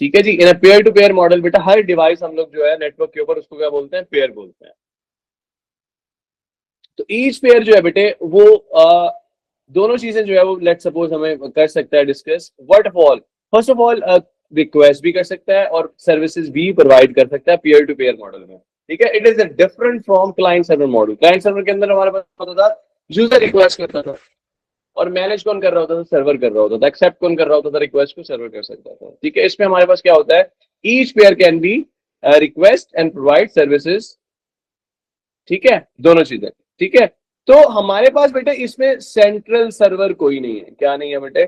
ठीक है जी। In peer to peer model बेटा हर डिवाइस हम लोग जो है नेटवर्क के ऊपर उसको क्या बोलते हैं, पेयर बोलते हैं। तो ईच पेयर जो है बेटे वो दोनों चीजें जो है वो लेट सपोज हमें कर सकता है discuss. What of all, first of all request भी कर सकता है और सर्विसेज भी प्रोवाइड कर सकता है पेयर टू पेयर मॉडल में। ठीक है, it is a different from client server model. Client server के अंदर हमारे पास होता था यूजर रिक्वेस्ट करता था और मैनेज कौन कर रहा होता था, सर्वर कर रहा होता था। एक्सेप्ट कौन कर रहा होता था, रिक्वेस्ट को सर्वर कर सकता था। ठीक है, इसमें हमारे पास क्या होता है, each pair can be request and provide services. ठीक है, दोनों चीजें। ठीक है, तो हमारे पास बेटे इसमें सेंट्रल सर्वर कोई नहीं है। क्या नहीं है बेटे,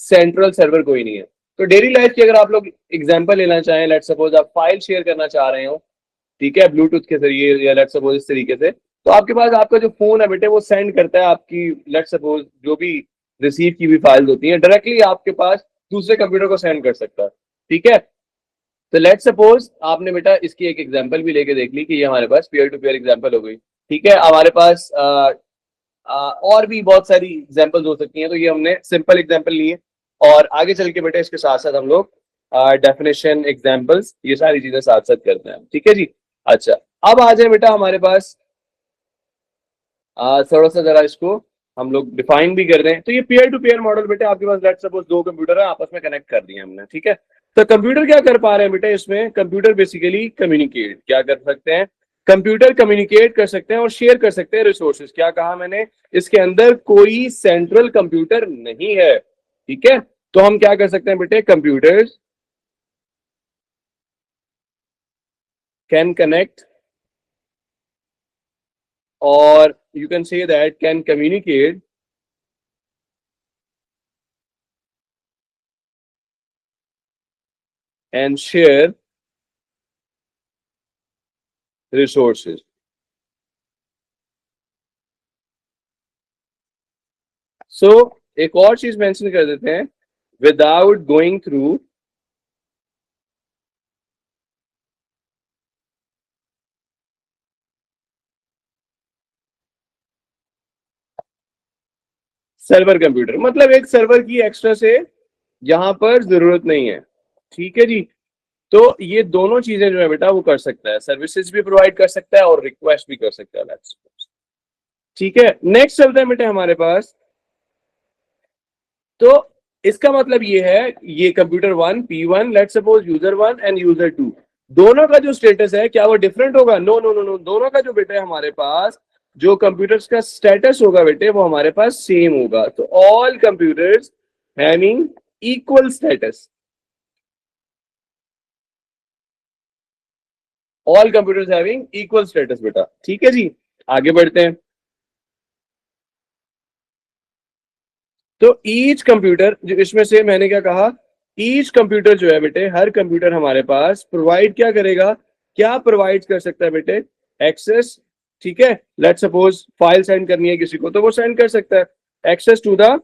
सेंट्रल सर्वर कोई नहीं है। तो डेली लाइफ की अगर आप लोग एग्जांपल लेना चाहें, लेट सपोज आप फाइल शेयर करना चाह रहे हो, ठीक है, ब्लूटूथ के जरिए या लेट सपोज इस तरीके से, तो आपके पास आपका जो फोन है बेटे वो सेंड करता है आपकी लेट सपोज जो भी रिसीव की हुई फाइल्स होती हैं डायरेक्टली आपके पास दूसरे कंप्यूटर को सेंड कर सकता है। ठीक है, तो लेट सपोज आपने बेटा इसकी एक एग्जांपल भी लेके देख ली कि ये हमारे पास पेयर टू पेयर एग्जांपल हो गई। ठीक है, हमारे पास और भी बहुत सारी एग्जांपल्स हो सकती हैं, तो ये हमने सिंपल एग्जांपल ली है। और आगे चल के बेटा इसके साथ साथ हम लोग डेफिनेशन, एग्जांपल्स, ये सारी चीजें साथ साथ करते हैं। ठीक है जी। अच्छा, अब आ जाए बेटा हमारे पास थोड़ा सा जरा इसको हम लोग डिफाइन भी कर रहे हैं। तो ये पेयर टू पेयर मॉडल बेटे आपके पास लेट सपोज दो कंप्यूटर है, आपस में कनेक्ट कर दिए हमने। ठीक है, तो कंप्यूटर क्या कर पा रहे हैं बेटे, इसमें कंप्यूटर बेसिकली कम्युनिकेट क्या कर सकते हैं, कंप्यूटर कम्युनिकेट कर सकते हैं और शेयर कर सकते हैं रिसोर्सेज। क्या कहा मैंने, इसके अंदर कोई सेंट्रल कंप्यूटर नहीं है। ठीक है, तो हम क्या कर सकते हैं बेटे, कंप्यूटर्स कैन कनेक्ट और you can say that can communicate and share resources. So एक और चीज मेंशन कर देते हैं, without going through server computer, मतलब एक सर्वर की एक्स्ट्रा से यहां पर जरूरत नहीं है। ठीक है जी, तो ये दोनों चीजें जो है बेटा वो कर सकता है, सर्विसेज भी प्रोवाइड कर सकता है और रिक्वेस्ट भी कर सकता है। ठीक है, नेक्स्ट चलते हैं बेटा हमारे पास। तो इसका मतलब ये है, ये computer one P1 let suppose user one and user two, दोनों का जो स्टेटस है क्या वो डिफरेंट होगा? नो नो नो नो, दोनों का जो बेटा है हमारे पास जो कंप्यूटर्स का स्टेटस होगा बेटे वो हमारे पास सेम होगा। तो all computers having equal status, all computers having equal status बेटा। ठीक है जी, आगे बढ़ते हैं। तो ईच कंप्यूटर, जो इसमें से मैंने क्या कहा, ईच कंप्यूटर जो है बेटे, हर कंप्यूटर हमारे पास प्रोवाइड क्या करेगा, क्या प्रोवाइड कर सकता है बेटे, एक्सेस। ठीक है, लेट सपोज फाइल सेंड करनी है किसी को तो वो सेंड कर सकता है, access to the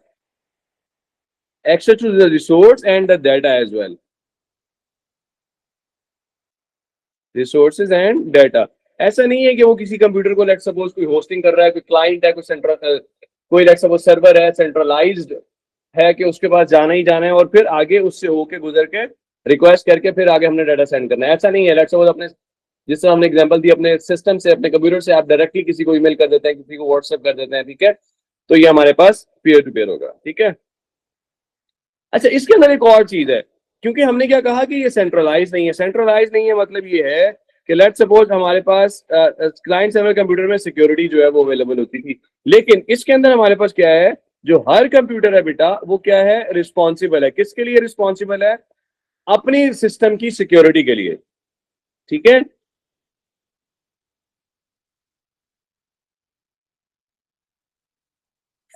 resource and the data as well, resources and data. ऐसा नहीं है कि वो किसी कंप्यूटर को लेट सपोज कोई होस्टिंग कर रहा है, कोई क्लाइंट है, कोई सेंट्रल, कोई लेट सपोज सर्वर है, सेंट्रलाइज्ड है कि उसके पास जाना ही जाना है और फिर आगे उससे होके गुजर के रिक्वेस्ट करके फिर आगे हमने डाटा सेंड करना है। ऐसा नहीं है। लेट्स सपोज अपने, जिससे हमने एग्जांपल दी, अपने सिस्टम से, अपने कंप्यूटर से आप डायरेक्टली किसी को ईमेल कर देते हैं, किसी को व्हाट्सएप कर देते हैं। ठीक है, तो ये हमारे पास पीयर टू पीयर होगा। ठीक है, अच्छा इसके अंदर एक और चीज है, क्योंकि हमने क्या कहा कि ये सेंट्रलाइज नहीं है। सेंट्रलाइज नहीं है मतलब ये है कि लेट सपोज हमारे पास क्लाइंट सर्वर कंप्यूटर में सिक्योरिटी जो है वो अवेलेबल होती थी, लेकिन इसके अंदर हमारे पास क्या है, जो हर कंप्यूटर है बेटा वो क्या है, रिस्पॉन्सिबल है। किसके लिए रिस्पॉन्सिबल है? अपनी सिस्टम की सिक्योरिटी के लिए। ठीक है,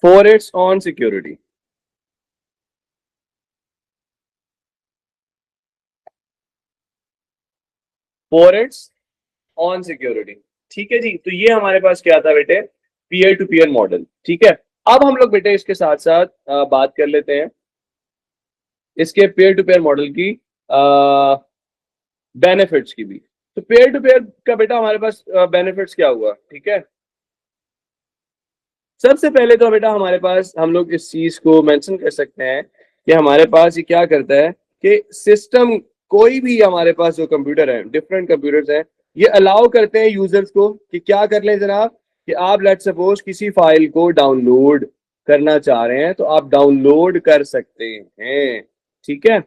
for its on security, for its on security. ठीक है जी, तो ये हमारे पास क्या था बेटे, पीयर टू पीयर मॉडल। ठीक है, अब हम लोग बेटे इसके साथ साथ बात कर लेते हैं इसके pair to peer model key benefits की भी। तो पेयर टू पेयर का बेटा हमारे पास बेनिफिट्स क्या हुआ? ठीक है, सबसे पहले तो बेटा हमारे पास हम लोग इस चीज को मेंशन कर सकते हैं कि हमारे पास ये क्या करता है कि सिस्टम कोई भी हमारे पास जो कंप्यूटर है, डिफरेंट कंप्यूटर्स हैं, ये अलाउ करते हैं यूजर्स को कि क्या कर लें जनाब, कि आप लेट सपोज किसी फाइल को डाउनलोड करना चाह रहे हैं तो आप डाउनलोड कर सकते हैं, ठीक है।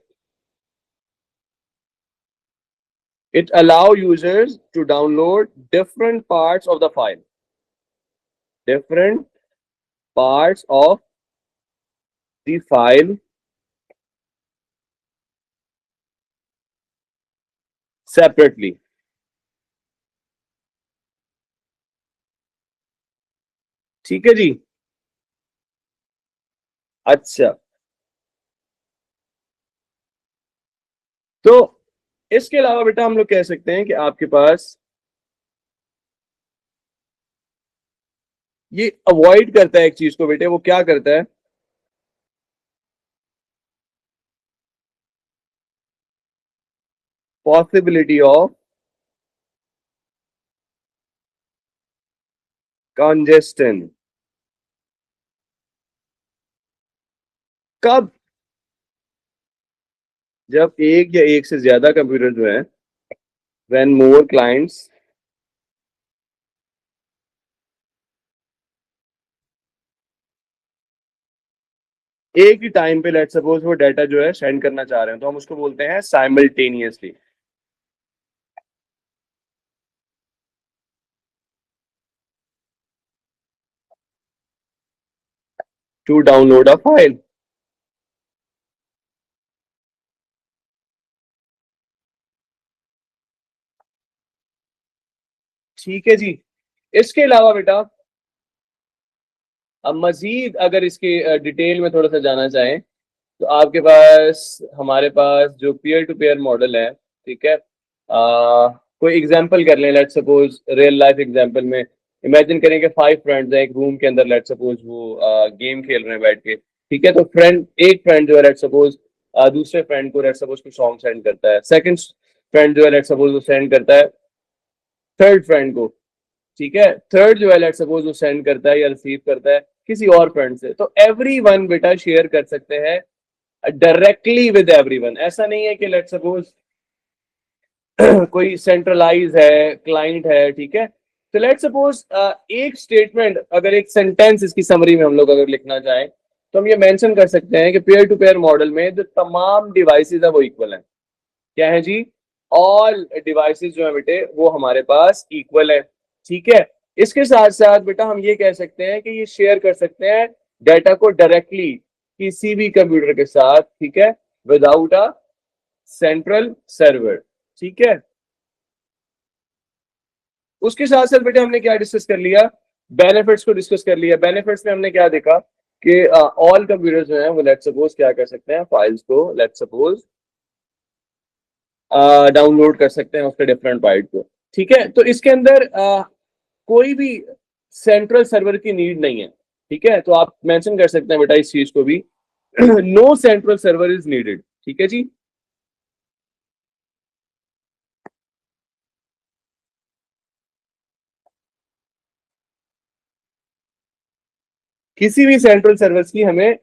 It allow users to download different parts of the file, different parts of the file separately. ठीक है जी। अच्छा, तो इसके अलावा बेटा हम लोग कह सकते हैं कि आपके पास ये अवॉइड करता है एक चीज को बेटे, वो क्या करता है, पॉसिबिलिटी ऑफ कंजेस्टन। कब? जब एक या एक से ज्यादा कंप्यूटर जो है, व्हेन मोर क्लाइंट्स एक ही टाइम पे लेट सपोज वो डाटा जो है सेंड करना चाह रहे हैं, तो हम उसको बोलते हैं simultaneously to download a file. ठीक है जी। इसके अलावा बेटा अब मजीद अगर इसके डिटेल में थोड़ा सा जाना चाहें, तो आपके पास हमारे पास जो पीयर टू पीयर मॉडल है, ठीक है, कोई एग्जांपल कर लें, let suppose real life example में इमेजिन करें कि 5 फ्रेंड्स हैं एक रूम के अंदर, लेट सपोज वो गेम खेल रहे हैं बैठ के, ठीक है। तो एक फ्रेंड जो है लेट सपोज दूसरे फ्रेंड को लेट सपोज कोई सॉन्ग सेंड करता है, सेकंड फ्रेंड जो है लेट सपोज वो सेंड करता है थर्ड फ्रेंड को, ठीक है। थर्ड जो है लेट सपोज वो सेंड करता है या रिसीव करता है किसी और फ्रेंड से। तो एवरी वन बेटा शेयर कर सकते हैं डायरेक्टली विद एवरीवन। ऐसा नहीं है कि लेट सपोज कोई सेंट्रलाइज है क्लाइंट है, ठीक है। तो लेट सपोज एक स्टेटमेंट, अगर एक सेंटेंस इसकी समरी में हम लोग अगर लिखना चाहें, तो हम ये मेंशन कर सकते हैं कि पेयर टू पेयर मॉडल में जो तमाम डिवाइसेस है वो इक्वल है। क्या है जी? ऑल डिवाइसेस जो है बेटे वो हमारे पास इक्वल है, ठीक है। इसके साथ साथ बेटा हम ये कह सकते हैं कि ये शेयर कर सकते हैं डाटा को डायरेक्टली किसी भी कंप्यूटर के साथ, ठीक है, विदाउट अ सेंट्रल सर्वर, ठीक है। उसके साथ साथ बेटे हमने क्या डिस्कस कर लिया, बेनिफिट्स को डिस्कस कर लिया। बेनिफिट्स में हमने क्या देखा कि ऑल कंप्यूटर्स जो हैं वो लेट सपोज क्या कर सकते हैं, फाइल्स को लेट सपोज डाउनलोड कर सकते हैं उसके डिफरेंट बाइट को, ठीक है। तो इसके अंदर कोई भी सेंट्रल सर्वर की नीड नहीं है, ठीक है। तो आप मेंशन कर सकते हैं बेटा इस चीज को भी, no central server is needed, ठीक है जी। किसी भी सेंट्रल सर्वर की हमें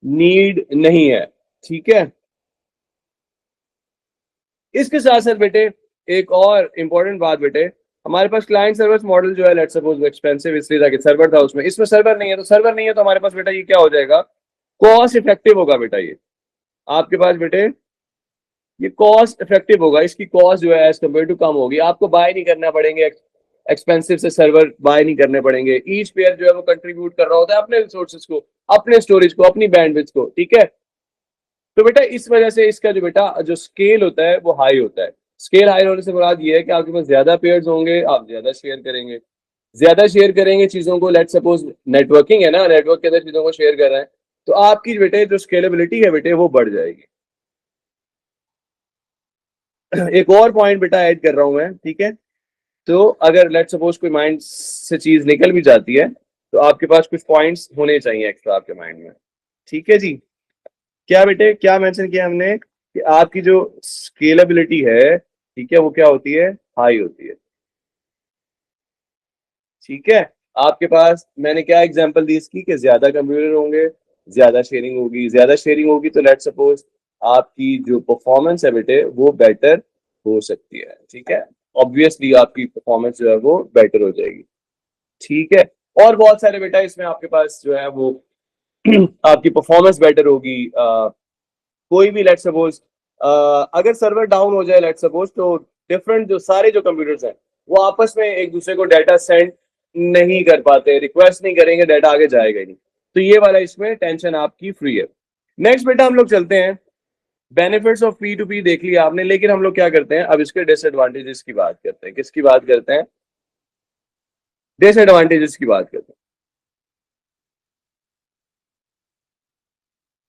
नीड नहीं है, ठीक है। इसके साथ साथ बेटे एक और इंपॉर्टेंट बात बेटे, हमारे पास क्लाइंट सर्वर मॉडल जो है लेट सपोज वो एक्सपेंसिव इसलिए था कि सर्वर था उसमें, इसमें सर्वर नहीं है। तो सर्वर नहीं है तो हमारे पास बेटा ये क्या हो जाएगा, कॉस्ट इफेक्टिव होगा बेटा। ये आपके पास बेटे ये कॉस्ट इफेक्टिव होगा, इसकी कॉस्ट जो है एज कम्पेयर टू कम होगी, आपको बाय नहीं करना पड़ेंगे, एक्सपेंसिव से सर्वर बाय नहीं करने पड़ेंगे। ईच पेयर जो है वो कंट्रीब्यूट कर रहा होता है अपने रिसोर्सेज को, अपने स्टोरेज को, अपनी बैंडविड्थ को, ठीक है। तो बेटा इस वजह से इसका जो बेटा जो स्केल होता है वो हाई होता है। स्केल हाई होने से मुराद ये है कि आपके पास ज्यादा पेयर्स होंगे, आप ज्यादा शेयर करेंगे, ज्यादा शेयर करेंगे चीजों को। लेट सपोज नेटवर्किंग है ना, नेटवर्क के अंदर चीजों को शेयर कर रहे हैं, तो आपकी बेटे जो स्केलेबिलिटी है बेटे वो बढ़ जाएगी। एक और पॉइंट बेटा ऐड कर रहा हूं मैं, ठीक है। तो अगर लेट सपोज कोई माइंड से चीज निकल भी जाती है, तो आपके पास कुछ पॉइंट्स होने चाहिए एक्स्ट्रा आपके माइंड में, ठीक है जी। क्या बेटे क्या मेंशन किया हमने कि आपकी जो स्केलेबिलिटी है, ठीक है, वो क्या होती है, हाई होती है, ठीक है। आपके पास मैंने क्या एग्जांपल दी इसकी कि ज्यादा कंप्यूटर होंगे, ज्यादा शेयरिंग होगी, ज्यादा शेयरिंग होगी तो लेट सपोज आपकी जो परफॉर्मेंस है बेटे वो बेटर हो सकती है। ठीक है, ऑब्वियसली आपकी परफॉर्मेंस जो है वो बेटर हो जाएगी। ठीक है, और बहुत सारे बेटा इसमें आपके पास जो है वो आपकी परफॉर्मेंस बेटर होगी। कोई भी लेट सपोज अगर सर्वर डाउन हो जाए लेट सपोज, तो डिफरेंट जो सारे जो कंप्यूटर्स हैं वो आपस में एक दूसरे को डाटा सेंड नहीं कर पाते, रिक्वेस्ट नहीं करेंगे, डाटा आगे जाएगा ही नहीं। तो ये वाला इसमें टेंशन आपकी फ्री है। नेक्स्ट बेटा हम लोग चलते हैं, benefits of P to P देख लिया आपने, लेकिन हम लोग क्या करते हैं अब इसके डिसएडवांटेजेस की बात करते हैं। किसकी बात करते हैं? डिसएडवांटेजेस की बात करते हैं।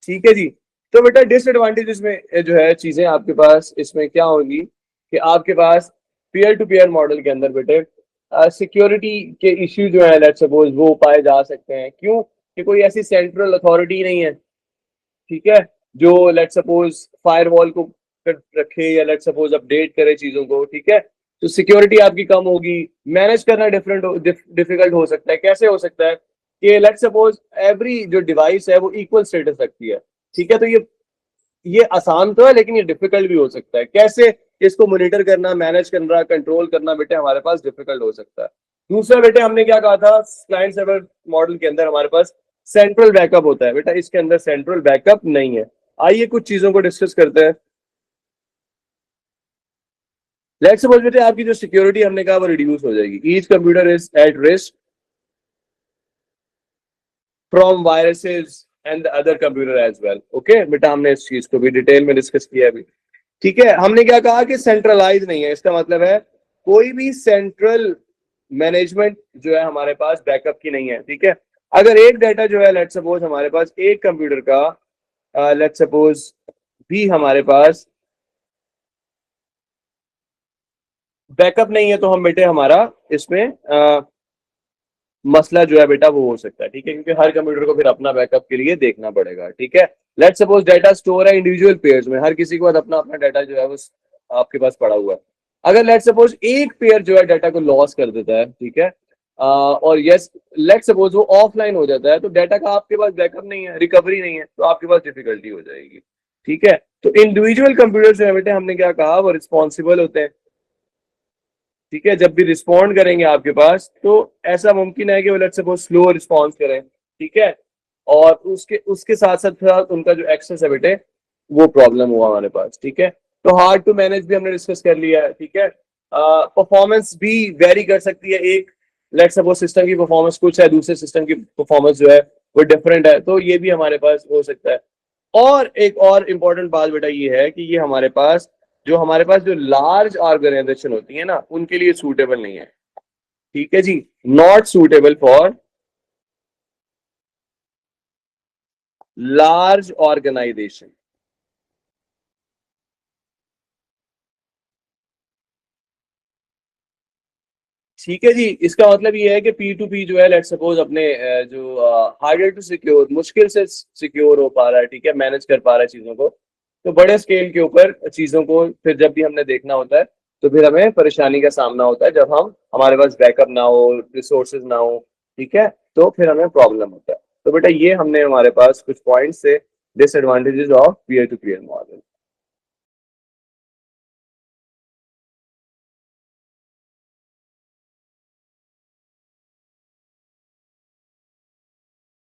ठीक है जी, तो बेटा डिसएडवांटेजेस में जो है चीजें आपके पास इसमें क्या होगी कि आपके पास पीयर टू पीयर मॉडल के अंदर बेटे सिक्योरिटी के इश्यू जो है लेट्स सपोज वो पाए जा सकते हैं। क्यों? कि कोई ऐसी सेंट्रल अथॉरिटी नहीं है, ठीक है, जो लेट्स सपोज फायरवॉल को रखे या लेट्स सपोज अपडेट करे चीजों को। ठीक है, तो सिक्योरिटी आपकी कम होगी, मैनेज करना डिफिकल्ट हो सकता है। कैसे हो सकता है कि लेट्स सपोज एवरी जो डिवाइस है वो इक्वल स्टेटस रखती है। ठीक है, तो ये आसान तो है लेकिन ये डिफिकल्ट भी हो सकता है। कैसे? इसको मॉनिटर करना, मैनेज करना, कंट्रोल करना बेटे हमारे पास डिफिकल्ट हो सकता है। दूसरा बेटे हमने क्या कहा था, क्लाइंट सर्वर मॉडल के अंदर हमारे पास सेंट्रल बैकअप होता है। बेटा इसके अंदर सेंट्रल बैकअप नहीं है। आइए कुछ चीजों को डिस्कस करते हैं। लेट्स सपोज बेटे आपकी जो सिक्योरिटी हमने कहा वो रिड्यूस हो जाएगी। Each computer is at risk from viruses and other computer as well. Okay बेटा, हमने इस चीज को भी डिटेल में डिस्कस किया अभी। ठीक है, हमने क्या कहा कि सेंट्रलाइज नहीं है, इसका मतलब है कोई भी सेंट्रल मैनेजमेंट जो है हमारे पास बैकअप की नहीं है। ठीक है, अगर एक डाटा जो है लेट्स सपोज हमारे पास एक कंप्यूटर का लेट्स सपोज भी हमारे पास बैकअप नहीं है, तो हम बेटे हमारा इसमें मसला जो है बेटा वो हो सकता है। ठीक है, क्योंकि हर कंप्यूटर को फिर अपना बैकअप के लिए देखना पड़ेगा। ठीक है, लेट्स सपोज डाटा स्टोर है इंडिविजुअल पेयर्स में, हर किसी के पास अपना अपना डाटा जो है वो आपके पास पड़ा हुआ है। अगर लेट्स सपोज एक पेयर जो है डाटा को लॉस कर देता है, ठीक है, और यस लेट्स सपोज वो ऑफलाइन हो जाता है, तो डाटा का आपके पास बैकअप नहीं है, रिकवरी नहीं है, तो आपके पास डिफिकल्टी हो जाएगी। ठीक है, तो इंडिविजुअल कंप्यूटर जो है बेटे हमने क्या कहा वो रिस्पॉन्सिबल होते हैं। ठीक है, जब भी रिस्पॉन्ड करेंगे आपके पास, तो ऐसा मुमकिन है कि वो लेट्स सपोज स्लो रिस्पॉन्स करें। ठीक है, और उसके उसके साथ साथ उनका जो एक्सेस है बेटे वो प्रॉब्लम हुआ हमारे पास। ठीक है, तो हार्ड टू मैनेज भी हमने डिस्कस कर लिया है। ठीक है, परफॉर्मेंस भी वेरी कर सकती है। एक लेट्स सपोज सिस्टम की परफॉर्मेंस कुछ है, दूसरे सिस्टम की परफॉर्मेंस जो है वो डिफरेंट है, तो ये भी हमारे पास हो सकता है। और एक और इम्पोर्टेंट बात बेटा ये है कि ये हमारे पास जो लार्ज ऑर्गेनाइजेशन होती है ना उनके लिए सूटेबल नहीं है। ठीक है जी, not suitable for large organisation. ठीक है जी, इसका मतलब ये है कि पी टू पी जो है लेट सपोज अपने जो हार्डर टू सिक्योर, मुश्किल से सिक्योर हो पा रहा है। ठीक है, मैनेज कर पा रहा है चीजों को। तो बड़े स्केल के ऊपर चीजों को फिर जब भी हमने देखना होता है तो फिर हमें परेशानी का सामना होता है, जब हमारे पास बैकअप ना हो, रिसोर्सेज ना हो। ठीक है, तो फिर हमें प्रॉब्लम होता है। तो बेटा ये हमने हमारे पास कुछ पॉइंट्स से disadvantages of peer to peer model.